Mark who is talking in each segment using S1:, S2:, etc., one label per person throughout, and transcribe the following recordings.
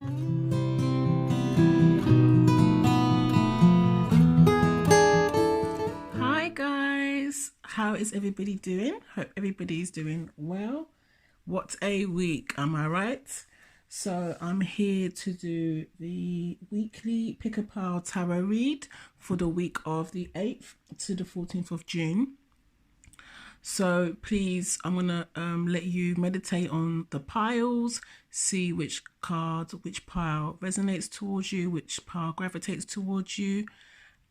S1: Hi guys, how is everybody doing? Hope everybody's doing well. What a week, am I right? So I'm here to do the weekly Pick a Pile Tarot read for the week of the 8th to the 14th of June. So please, I'm gonna let you meditate on the piles, see which card, which pile resonates towards you, which pile gravitates towards you,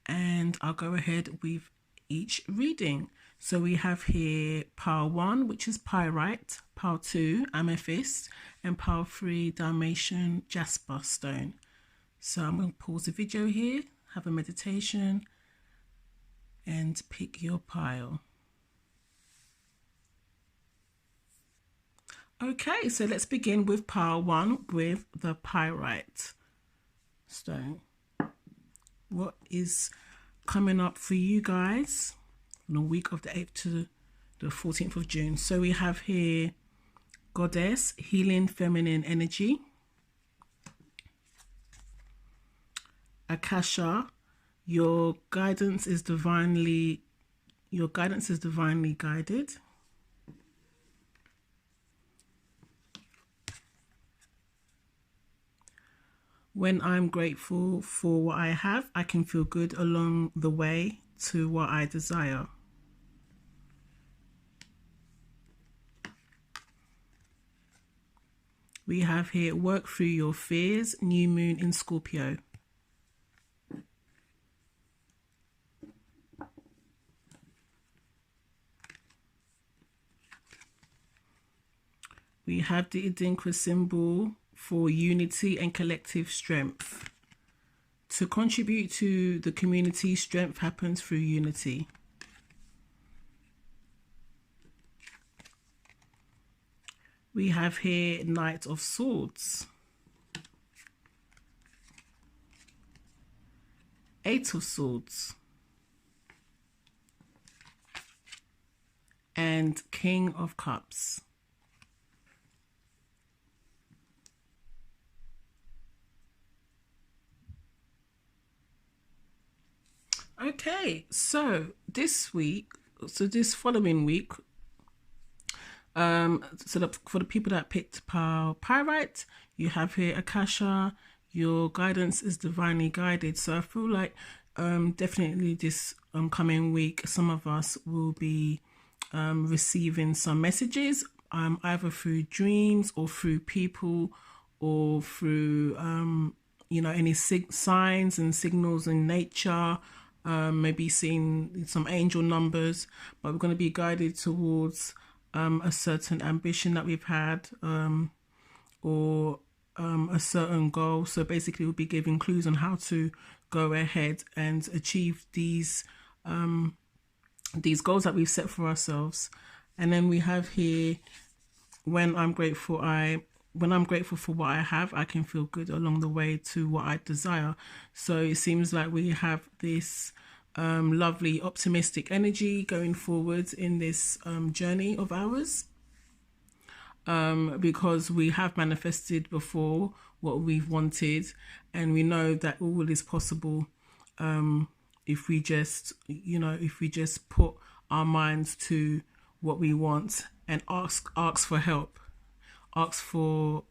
S1: and I'll go ahead with each reading. So we have here pile 1, which is Pyrite, pile 2, Amethyst, and pile 3, Dalmatian jasper stone. So I'm going to pause the video here, have a meditation, and pick your pile. Okay, so let's begin with pile 1 with the Pyrite stone. What is coming up for you guys in the week of the 8th to the 14th of June? So we have here Goddess, healing feminine energy. Akasha, your guidance is divinely guided. When I'm grateful for what I have, I can feel good along the way to what I desire. We have here, work through your fears, new moon in Scorpio. We have the Idinka symbol for unity and collective strength. To contribute to the community, strength happens through unity. We have here Knight of Swords, 8 of Swords, and King of Cups. Okay, so this following week, for the people that picked Pyrite, you have here Akasha, your guidance is divinely guided. So I feel like definitely this coming week, some of us will be receiving some messages, either through dreams or through people or through any signs and signals in nature. Maybe seeing some angel numbers, but we're going to be guided towards a certain ambition that we've had, or a certain goal. So basically we'll be giving clues on how to go ahead and achieve these goals that we've set for ourselves. And then we have here, when I'm grateful for what I have, I can feel good along the way to what I desire. So it seems like we have this lovely optimistic energy going forward in this journey of ours, because we have manifested before what we've wanted, and we know that all is possible if we just put our minds to what we want and ask for help. Ask for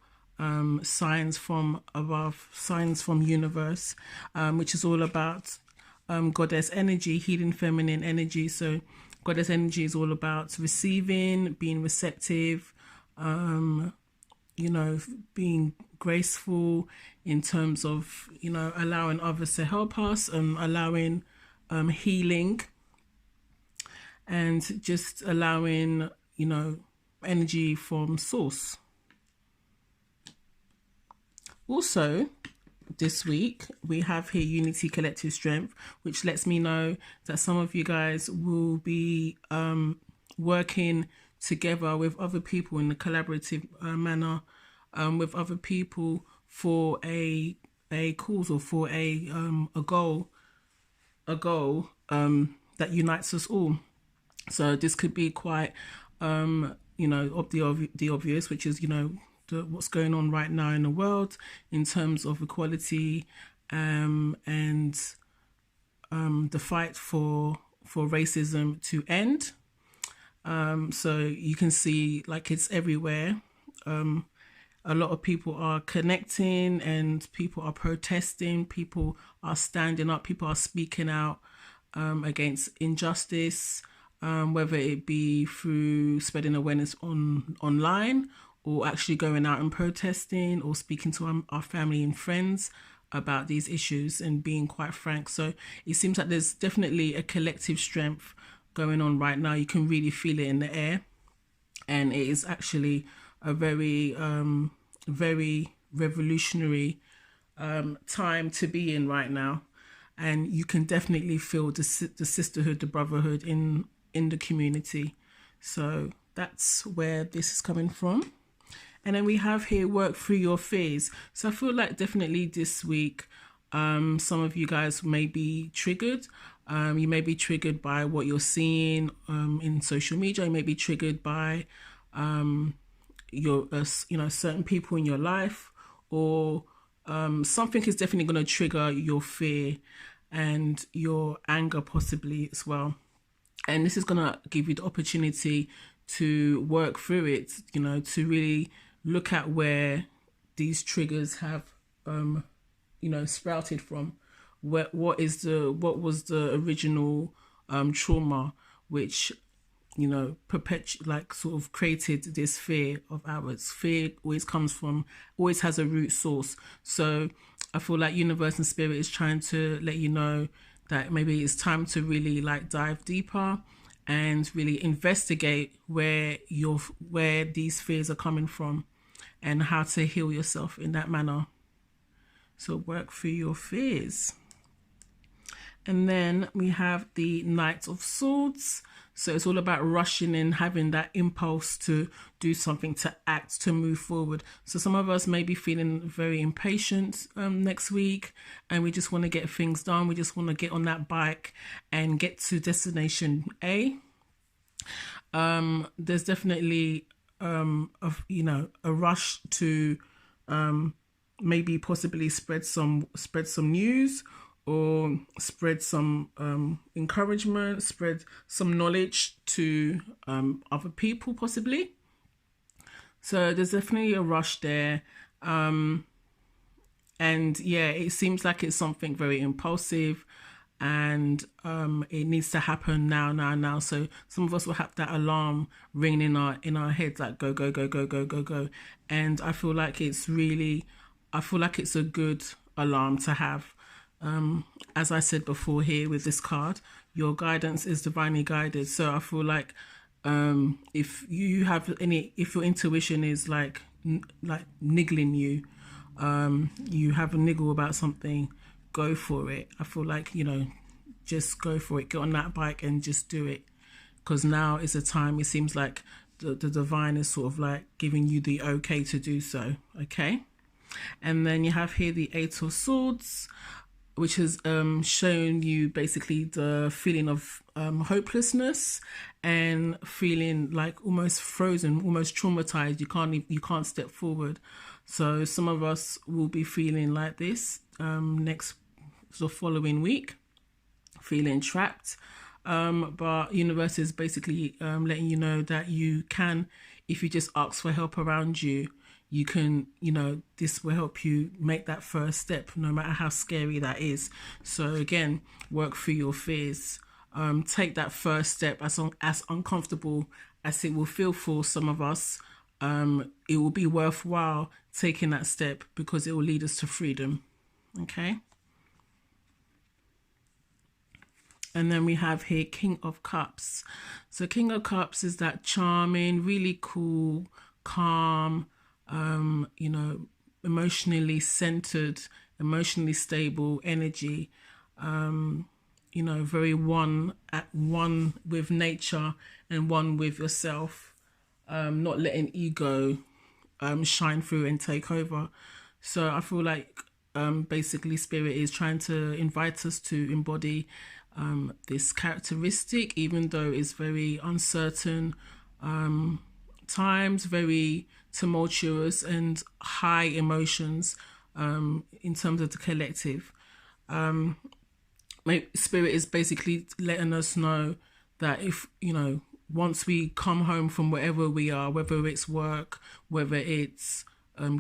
S1: signs from above, signs from universe, which is all about goddess energy, healing feminine energy. So goddess energy is all about receiving, being receptive, being graceful in terms of, allowing others to help us, allowing healing, and just allowing, energy from source. Also, this week we have here unity, collective strength, which lets me know that some of you guys will be working together with other people in a collaborative manner, with other people for a cause or for a goal that unites us all. So this could be quite the obvious, which is what's going on right now in the world in terms of equality, and the fight for racism to end. So you can see like it's everywhere. A lot of people are connecting and people are protesting, people are standing up, people are speaking out against injustice, whether it be through spreading awareness online, or actually going out and protesting, or speaking to our family and friends about these issues and being quite frank. So it seems like there's definitely a collective strength going on right now. You can really feel it in the air, and it is actually a very very revolutionary time to be in right now. And you can definitely feel the sisterhood, the brotherhood in the community. So that's where this is coming from. And then we have here, work through your fears. So I feel like definitely this week, some of you guys may be triggered. You may be triggered by what you're seeing in social media. You may be triggered by your certain people in your life, or something is definitely going to trigger your fear and your anger possibly as well. And this is going to give you the opportunity to work through it, to really look at where these triggers have sprouted from. What was the original trauma which sort of created this fear of ours. Fear always has a root source. So I feel like universe and spirit is trying to let you know that maybe it's time to really dive deeper and really investigate where these fears are coming from and how to heal yourself in that manner. So work through your fears. And then we have the Knight of Swords. So it's all about rushing in, having that impulse to do something, to act, to move forward. So some of us may be feeling very impatient next week, and we just want to get things done. We just want to get on that bike and get to destination A. There's definitely a rush to maybe possibly spread some news, or spread some encouragement, spread some knowledge to other people possibly. So there's definitely a rush there. And yeah, it seems like it's something very impulsive, and it needs to happen now. So some of us will have that alarm ringing in our heads, like go. And I feel like it's a good alarm to have. As I said before here with this card, your guidance is divinely guided. So I feel like if your intuition is like niggling you, you have a niggle about something, go for it. I feel like, just go for it. Get on that bike and just do it. Because now is a time, it seems like the divine is sort of like giving you the okay to do so. Okay. And then you have here the 8 of Swords, which has shown you basically the feeling of hopelessness and feeling like almost frozen, almost traumatized. You can't step forward. So some of us will be feeling like this next following week, feeling trapped. But universe is basically letting you know that you can, if you just ask for help around you, you can, this will help you make that first step, no matter how scary that is. So again, work through your fears. Take that first step, as uncomfortable as it will feel for some of us. It will be worthwhile taking that step, because it will lead us to freedom. Okay. And then we have here King of Cups. So King of Cups is that charming, really cool, calm, emotionally centered, emotionally stable energy, very one with nature and one with yourself, not letting ego shine through and take over. So I feel like basically spirit is trying to invite us to embody this characteristic, even though it's very uncertain, times, very tumultuous and high emotions in terms of the collective. My spirit is basically letting us know that if, once we come home from wherever we are, whether it's work, whether it's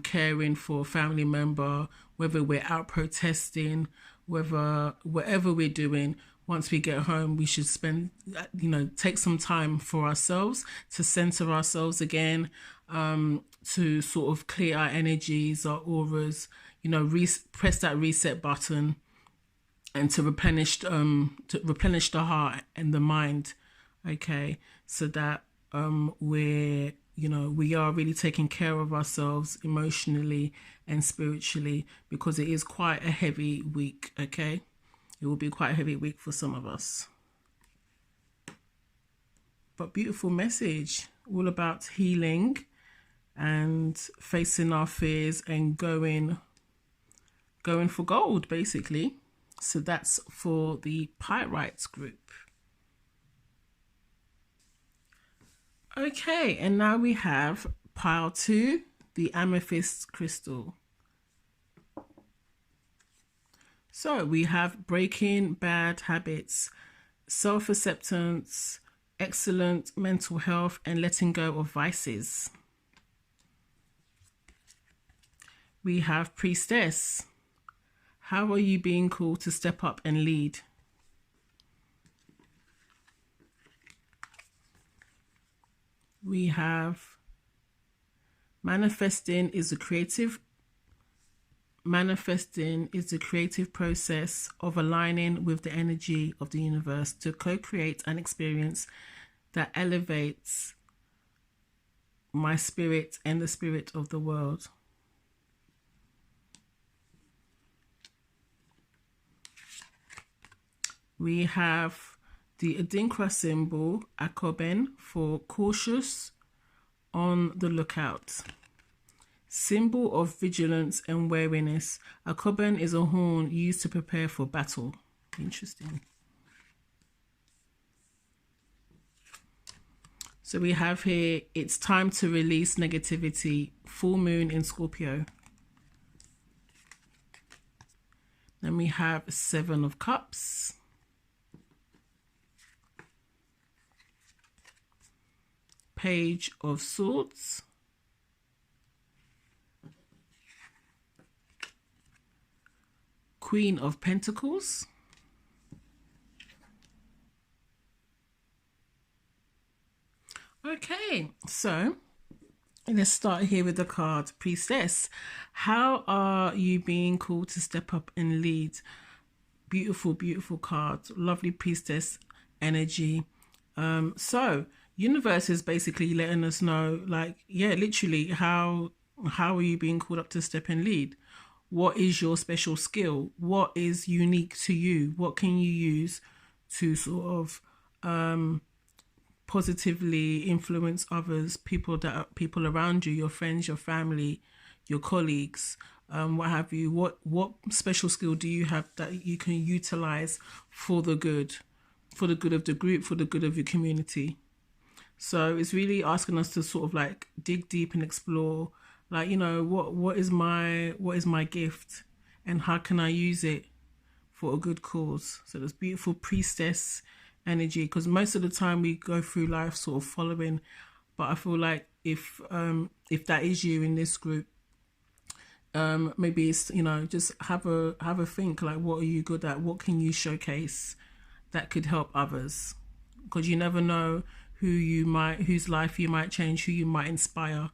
S1: caring for a family member, whether we're out protesting, whatever we're doing, once we get home, we should spend, take some time for ourselves to center ourselves again, to sort of clear our energies, our auras, press that reset button, and to replenish the heart and the mind, okay, so that we are really taking care of ourselves emotionally and spiritually, because it is quite a heavy week, okay? It will be quite a heavy week for some of us. But beautiful message, all about healing and facing our fears and going for gold, basically. So that's for the Pyrite group. Okay, and now we have pile 2, the Amethyst crystal. So we have breaking bad habits, self-acceptance, excellent mental health, and letting go of vices. We have priestess. How are you being called to step up and lead? We have manifesting is the creative process of aligning with the energy of the universe to co-create an experience that elevates my spirit and the spirit of the world. We have the Adinkra symbol, Akoben, for cautious, on the lookout. Symbol of vigilance and wariness. Akoben is a horn used to prepare for battle. Interesting. So we have here, it's time to release negativity. Full moon in Scorpio. Then we have 7 of Cups. Page of Swords. Queen of Pentacles. Okay, so let's start here with the card Priestess. How are you being called to step up and lead? Beautiful, beautiful card. Lovely priestess energy. So universe is basically letting us know, like, yeah, literally, how are you being called up to step and lead? What is your special skill? What is unique to you? What can you use to sort of positively influence others, people around you, your friends, your family, your colleagues, what have you? What special skill do you have that you can utilize for the good of the group, for the good of your community? So it's really asking us to sort of like dig deep and explore, like, what is my gift and how can I use it for a good cause? So this beautiful priestess energy, because most of the time we go through life sort of following, but I feel like if that is you in this group, maybe it's, just have a think, like, what are you good at? What can you showcase that could help others? Because you never know whose life you might change, who you might inspire.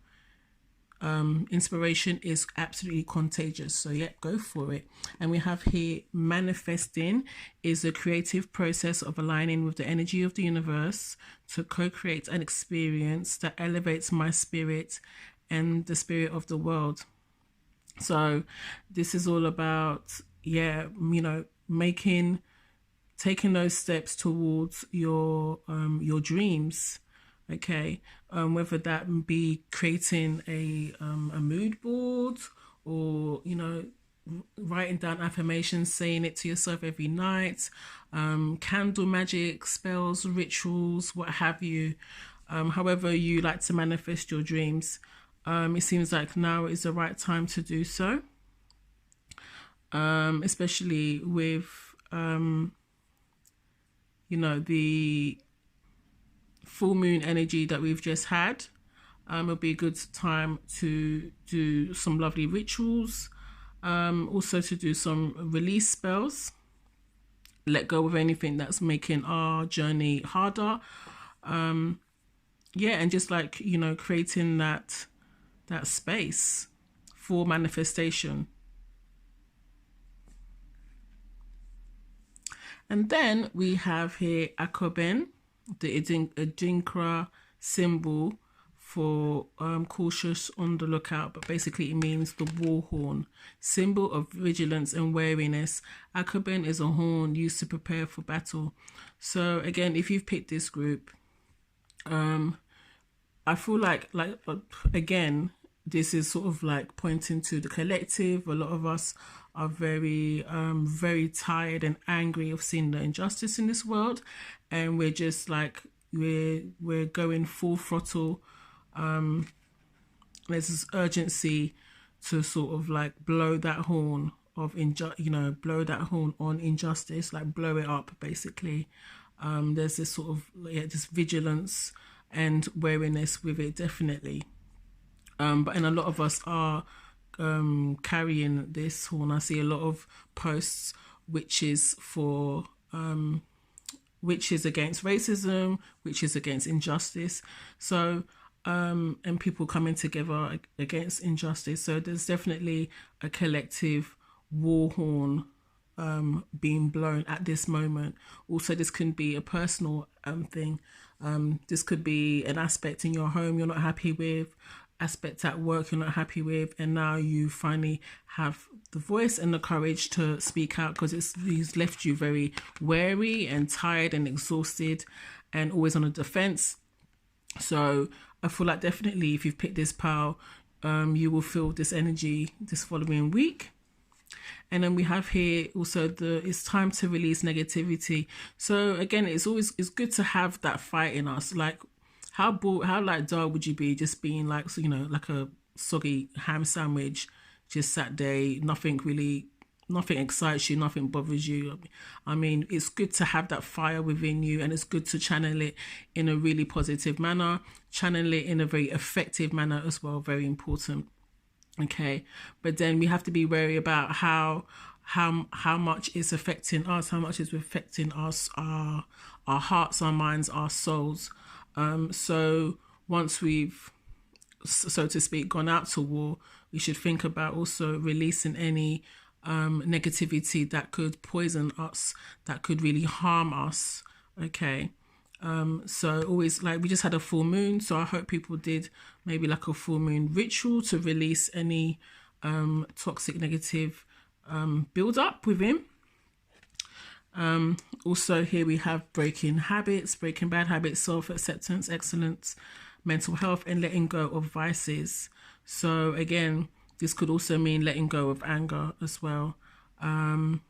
S1: Inspiration is absolutely contagious, so yeah, go for it. And we have here, manifesting is a creative process of aligning with the energy of the universe to co-create an experience that elevates my spirit and the spirit of the world. So this is all about, taking those steps towards your dreams, okay? Whether that be creating a mood board, or writing down affirmations, saying it to yourself every night, candle magic, spells, rituals, what have you. However you like to manifest your dreams, it seems like now is the right time to do so, especially with you know, the full moon energy that we've just had. It'll be a good time to do some lovely rituals, also to do some release spells, let go of anything that's making our journey harder. Yeah, and just like, you know, creating that space for manifestation. And then we have here Akoben, the Adinkra symbol for cautious on the lookout, but basically it means the war horn, symbol of vigilance and wariness. Akoben is a horn used to prepare for battle. So again, if you've picked this group, I feel like again, this is sort of like pointing to the collective. A lot of us are very tired and angry of seeing the injustice in this world, and we're just like we're going full throttle. There's this urgency to sort of like blow that horn of blow that horn on injustice, like blow it up basically. There's this sort of this vigilance and wariness with it, definitely. And a lot of us are carrying this horn. I see a lot of posts which is for which is against racism, which is against injustice. So and people coming together against injustice. So there's definitely a collective war horn being blown at this moment. Also, this can be a personal thing. This could be an aspect in your home you're not happy with, aspects at work you're not happy with, and now you finally have the voice and the courage to speak out, because it's left you very wary and tired and exhausted and always on the defense. So I feel like definitely if you've picked this pile, you will feel this energy this following week. And then we have here also it's time to release negativity. So again, it's good to have that fight in us. Like how like dull would you be just being like, so, you know, like a soggy ham sandwich, just sat there, nothing excites you, nothing bothers you. I mean, it's good to have that fire within you, and it's good to channel it in a really positive manner, channel it in a very effective manner as well, very important. Okay, but then we have to be wary about how much it's affecting us, how much it's affecting us, our hearts, our minds, our souls. So once we've, so to speak, gone out to war, we should think about also releasing any negativity that could poison us, that could really harm us. Okay. So always, like, we just had a full moon, so I hope people did maybe like a full moon ritual to release any toxic negative build up within. Also here we have breaking bad habits, self-acceptance, excellence, mental health, and letting go of vices. So again, this could also mean letting go of anger as well, and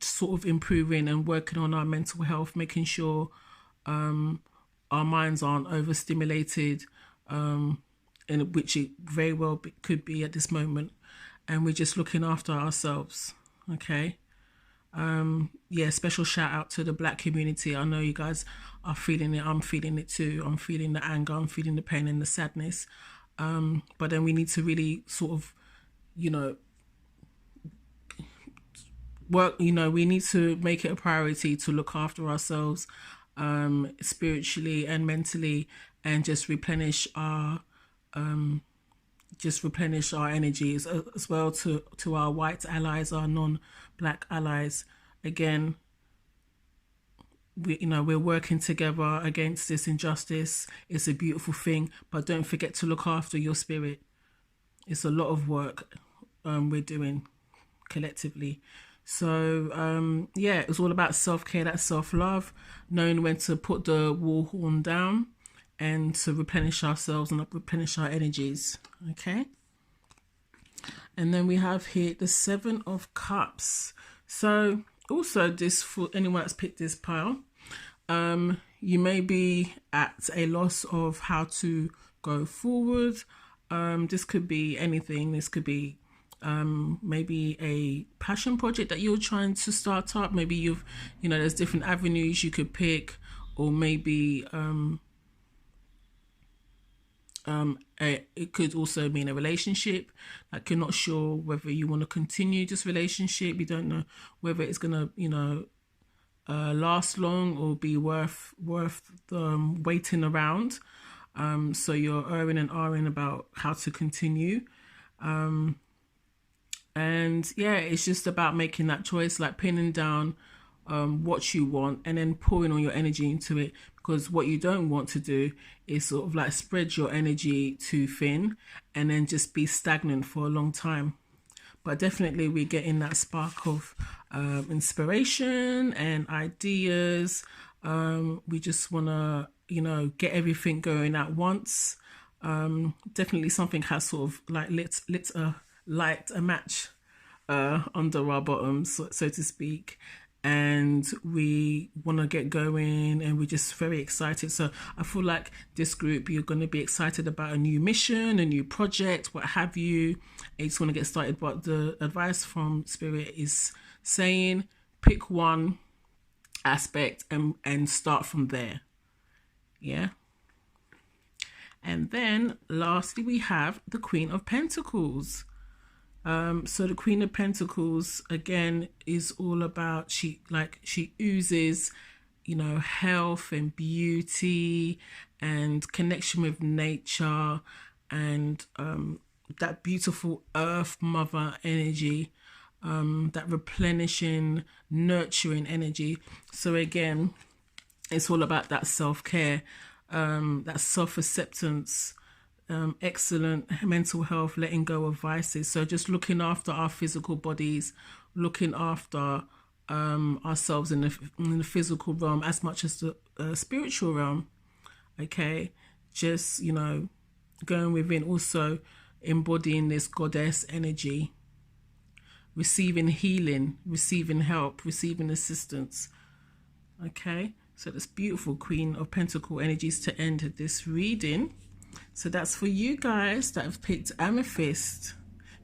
S1: sort of improving and working on our mental health, making sure our minds aren't overstimulated, and which it very well could be at this moment, and we're just looking after ourselves. Okay. Yeah, special shout out to the Black community. I know you guys are feeling it. I'm feeling it too. I'm feeling the anger, I'm feeling the pain and the sadness. But then we need to really sort of, you know, work, you know, we need to make it a priority to look after ourselves, spiritually and mentally, and just replenish our energies as well to our white allies, our non-Black allies. Again, we're working together against this injustice. It's a beautiful thing, but don't forget to look after your spirit. It's a lot of work we're doing collectively. So yeah, it's all about self-care, that's self-love, knowing when to put the war horn down and to replenish ourselves and replenish our energies. Okay. And then we have here the 7 of Cups. So also this, for anyone that's picked this pile, you may be at a loss of how to go forward. This could be anything. This could be maybe a passion project that you're trying to start up. Maybe there's different avenues you could pick, or maybe it could also mean a relationship. Like, you're not sure whether you want to continue this relationship. You don't know whether it's gonna last long or be worth waiting around. So you're erring and ahhing about how to continue. And yeah, it's just about making that choice, like pinning down what you want and then pouring all your energy into it. Because what you don't want to do is sort of like spread your energy too thin and then just be stagnant for a long time. But definitely we're getting that spark of inspiration and ideas. We just want to, get everything going at once. Definitely something has sort of like light a match under our bottoms, so to speak. And we want to get going, and we're just very excited. So I feel like this group, you're going to be excited about a new mission, a new project, what have you. You just want to get started. But the advice from Spirit is saying pick one aspect and start from there. Yeah. And then lastly, we have the Queen of Pentacles. So the Queen of Pentacles, again, is all about, she oozes, health and beauty and connection with nature and that beautiful earth mother energy, that replenishing, nurturing energy. So again, it's all about that self-care, that self-acceptance, excellent mental health, letting go of vices. So just looking after our physical bodies, looking after ourselves in the physical realm as much as the spiritual realm. Okay, just going within, also embodying this goddess energy, receiving healing, receiving help, receiving assistance. Okay, so this beautiful Queen of Pentacle energies to end this reading. So that's for you guys that have picked Amethyst.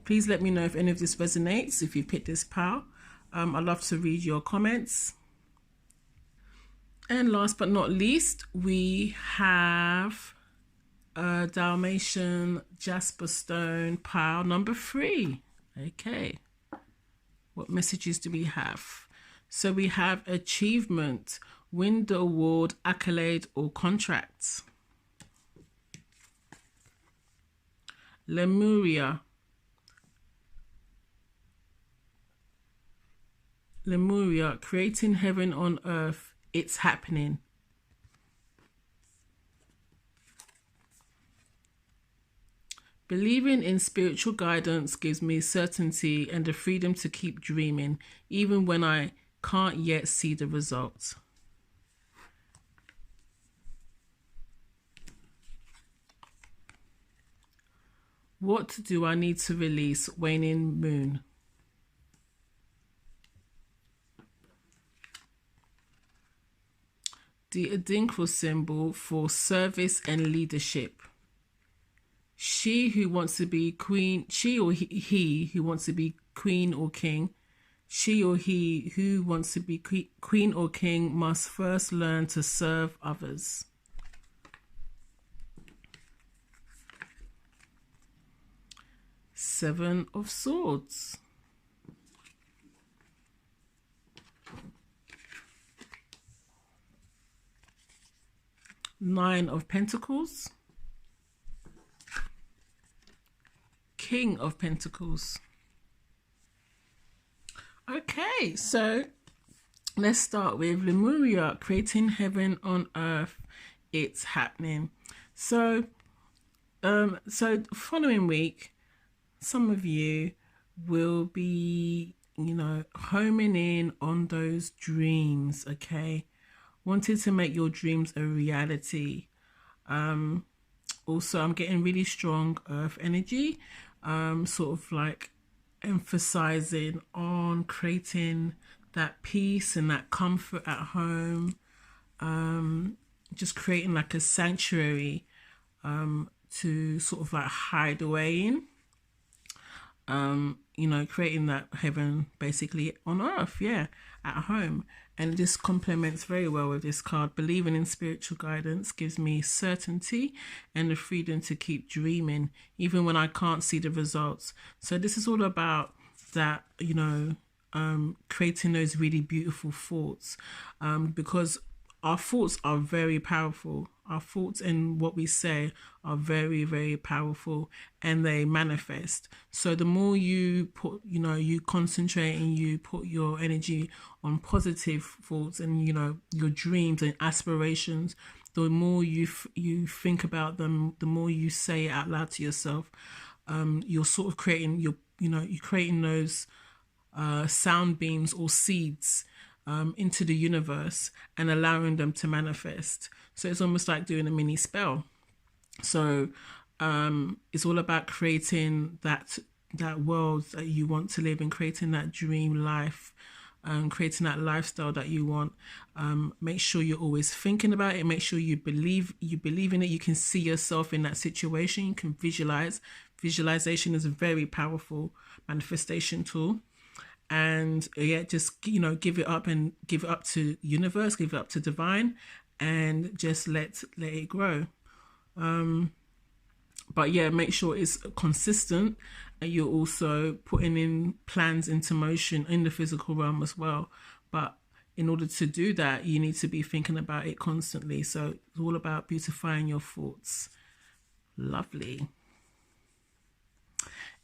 S1: Please let me know if any of this resonates, if you picked this pile. I'd love to read your comments. And last but not least, we have a Dalmatian jasper stone pile number 3. Okay, what messages do we have? So we have achievement, win the award, accolade, or contracts. Lemuria, creating heaven on earth, it's happening. Believing in spiritual guidance gives me certainty and the freedom to keep dreaming, even when I can't yet see the results. What do I need to release? Waning moon. The Adinkle symbol for service and leadership. She who wants to be queen, she or he who wants to be queen or king, she or he who wants to be queen or king must first learn to serve others. Seven of Swords. Nine of Pentacles. King of Pentacles. Okay, so let's start with Lemuria, creating heaven on earth, it's happening. So following week, some of you will be, homing in on those dreams, okay? Wanting to make your dreams a reality. Also, I'm getting really strong earth energy, sort of like emphasizing on creating that peace and that comfort at home, just creating like a sanctuary to sort of like hide away in. You know, creating that heaven basically on earth, yeah, at home. And this complements very well with this card. Believing in spiritual guidance gives me certainty and the freedom to keep dreaming, even when I can't see the results. So this is all about that, you know, creating those really beautiful thoughts, because our thoughts are very powerful. Our thoughts and what we say are very, very powerful, and they manifest. So the more you put, you know, you concentrate and you put your energy on positive thoughts and, you know, your dreams and aspirations, the more you think about them, the more you say it out loud to yourself, you're sort of creating you're creating those sound beams or seeds into the universe and allowing them to manifest. So it's almost like doing a mini spell. So it's all about creating that world that you want to live in, creating that dream life, creating that lifestyle that you want. Make sure you're always thinking about it. Make sure you believe in it. You can see yourself in that situation. You can visualize. Visualization is a very powerful manifestation tool. And yeah, just, you know, give it up and give it up to universe, give it up to divine, and just let it grow. But yeah, make sure it's consistent, and you're also putting in plans into motion in the physical realm as well. But in order to do that, you need to be thinking about it constantly. So it's all about beautifying your thoughts. Lovely.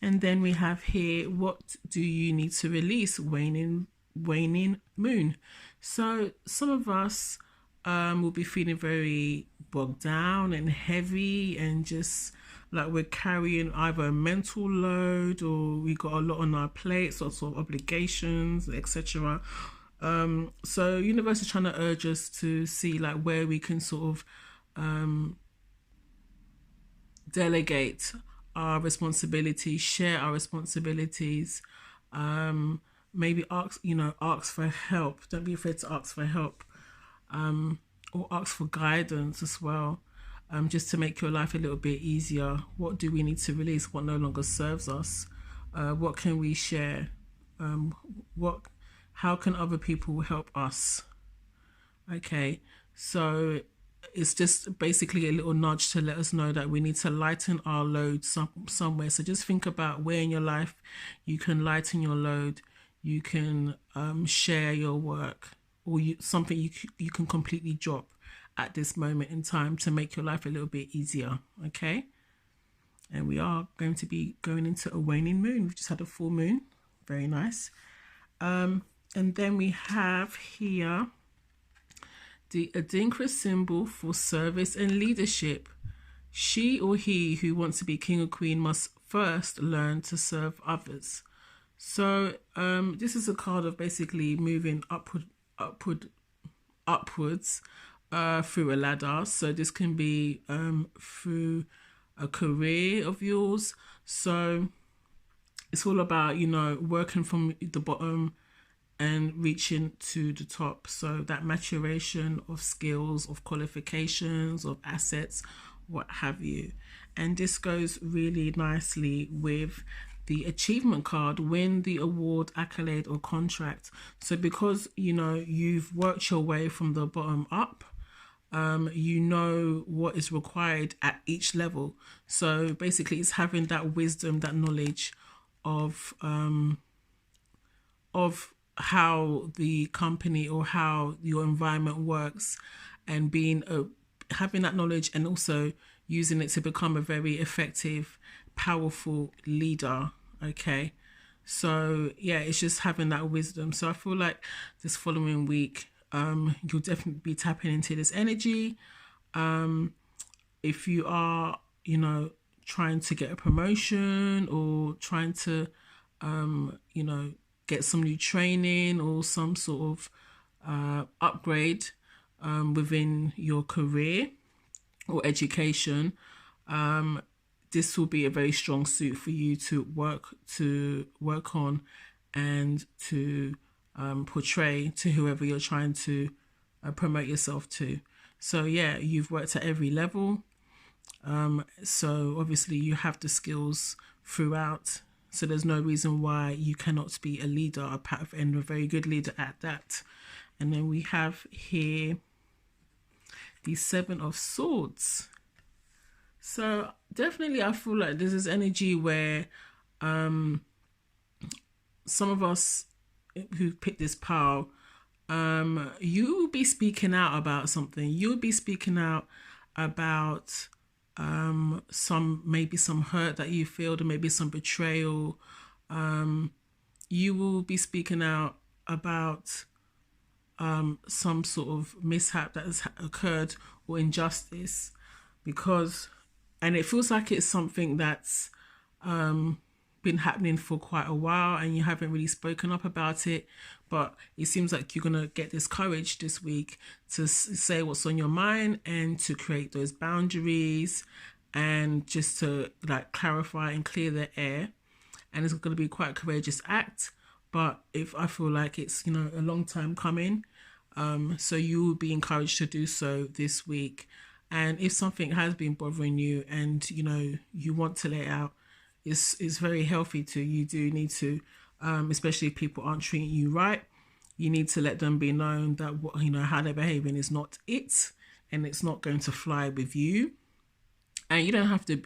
S1: And then we have here, what do you need to release? Waning moon. So some of us will be feeling very bogged down and heavy, and just like we're carrying either a mental load, or we got a lot on our plates, or sort of obligations, etc. So universe is trying to urge us to see like where we can sort of delegate our responsibilities, share our responsibilities, maybe ask for help. Don't be afraid to ask for help, or ask for guidance as well, just to make your life a little bit easier. What do we need to release? What no longer serves us? What can we share? How can other people help us? Okay, so it's just basically a little nudge to let us know that we need to lighten our load somewhere. So just think about where in your life you can lighten your load. You can share your work, or something you can completely drop at this moment in time to make your life a little bit easier. Okay, and we are going to be going into a waning moon. We've just had a full moon. Very nice. And then we have here the Adinkra symbol for service and leadership. She or he who wants to be king or queen must first learn to serve others. So this is a card of basically moving upwards through a ladder. So this can be through a career of yours. So it's all about, you know, working from the bottom and reaching to the top. So that maturation of skills, of qualifications, of assets, what have you. And this goes really nicely with the achievement card: win the award, accolade, or contract. So because, you know, you've worked your way from the bottom up, you know what is required at each level. So basically it's having that wisdom, that knowledge of how the company or how your environment works, and having that knowledge and also using it to become a very effective, powerful leader. Okay, so yeah, it's just having that wisdom. So I feel like this following week, you'll definitely be tapping into this energy. If you are, you know, trying to get a promotion, or trying to you know, get some new training or some sort of upgrade within your career or education, this will be a very strong suit for you to work on and to portray to whoever you're trying to promote yourself to. So yeah, you've worked at every level. So obviously you have the skills throughout. So there's no reason why you cannot be a leader, and a very good leader at that. And then we have here the 7 of Swords. So definitely I feel like there's this energy where some of us who picked this pile, you will be speaking out about something. You'll be speaking out about maybe some hurt that you feel, or maybe some betrayal. You will be speaking out about some sort of mishap that has occurred or injustice, and it feels like it's something that's been happening for quite a while and you haven't really spoken up about it, but it seems like you're gonna get this courage this week to say what's on your mind and to create those boundaries and just to like clarify and clear the air. And it's going to be quite a courageous act, but if I feel like it's, you know, a long time coming, so you will be encouraged to do so this week. And if something has been bothering you and you know you want to let it out, it's very healthy to. You do need to, especially if people aren't treating you right, you need to let them be known that what, you know, how they're behaving is not it, and it's not going to fly with you. And you don't have to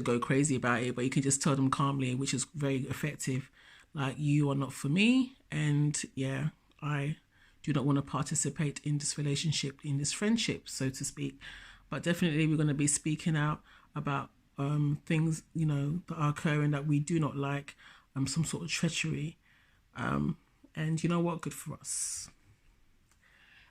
S1: go crazy about it, but you can just tell them calmly, which is very effective. Like, you are not for me, and yeah, I do not want to participate in this relationship, in this friendship, so to speak. But definitely we're going to be speaking out about things, you know, that are occurring that we do not like, some sort of treachery. And you know what? Good for us.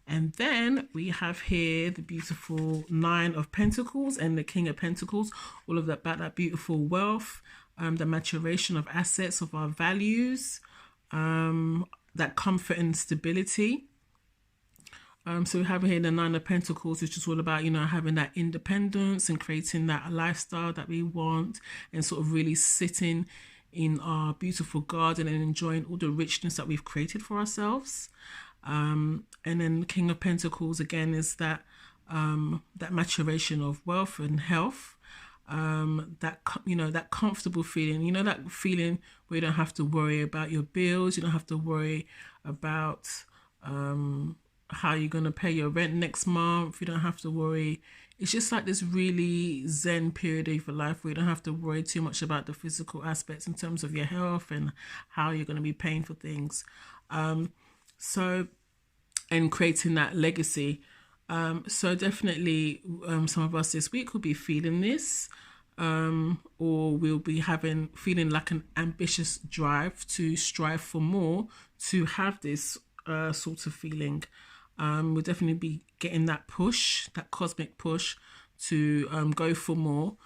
S1: And then we have here the beautiful 9 of Pentacles and the King of Pentacles, all of that about that beautiful wealth, the maturation of assets, of our values, that comfort and stability. So we have here the 9 of Pentacles, which is all about, you know, having that independence and creating that lifestyle that we want, and sort of really sitting in our beautiful garden and enjoying all the richness that we've created for ourselves. And then the King of Pentacles again is that that maturation of wealth and health, that, you know, that comfortable feeling, you know, that feeling where you don't have to worry about your bills, you don't have to worry about how you're going to pay your rent next month, you don't have to worry. It's just like this really zen period of your life where you don't have to worry too much about the physical aspects in terms of your health and how you're going to be paying for things. So, and creating that legacy. So definitely some of us this week will be feeling this, or we'll be feeling like an ambitious drive to strive for more, to have this sort of feeling. We'll definitely be getting that push, that cosmic push to go for more,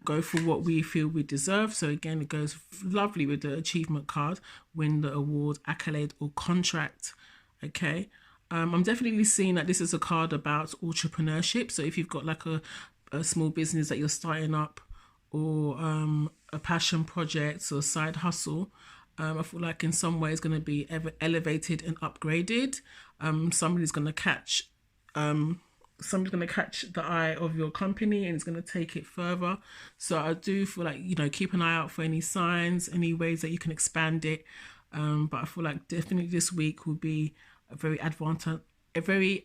S1: go for what we feel we deserve. So again, it goes lovely with the achievement card, win the award, accolade, or contract. Okay. I'm definitely seeing that this is a card about entrepreneurship. So if you've got like a small business that you're starting up, or a passion project or side hustle, I feel like in some way it's going to be elevated and upgraded. Somebody's going to catch the eye of your company and it's going to take it further. So I do feel like, you know, keep an eye out for any signs, any ways that you can expand it. But I feel like definitely this week will be very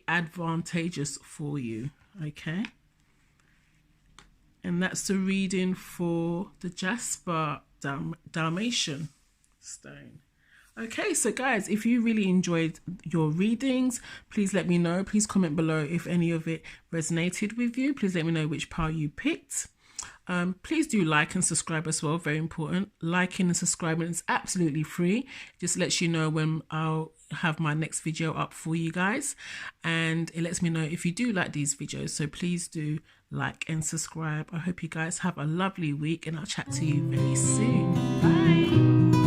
S1: advantageous for you. Okay. And that's the reading for the Jasper Dalmatian stone. Okay, so guys, if you really enjoyed your readings, please let me know. Please comment below if any of it resonated with you. Please let me know which pile you picked. Please do like and subscribe as well. Very important. Liking and subscribing is absolutely free. It just lets you know when I'll have my next video up for you guys, and it lets me know if you do like these videos. So please do like and subscribe. I hope you guys have a lovely week, and I'll chat to you very soon. Bye.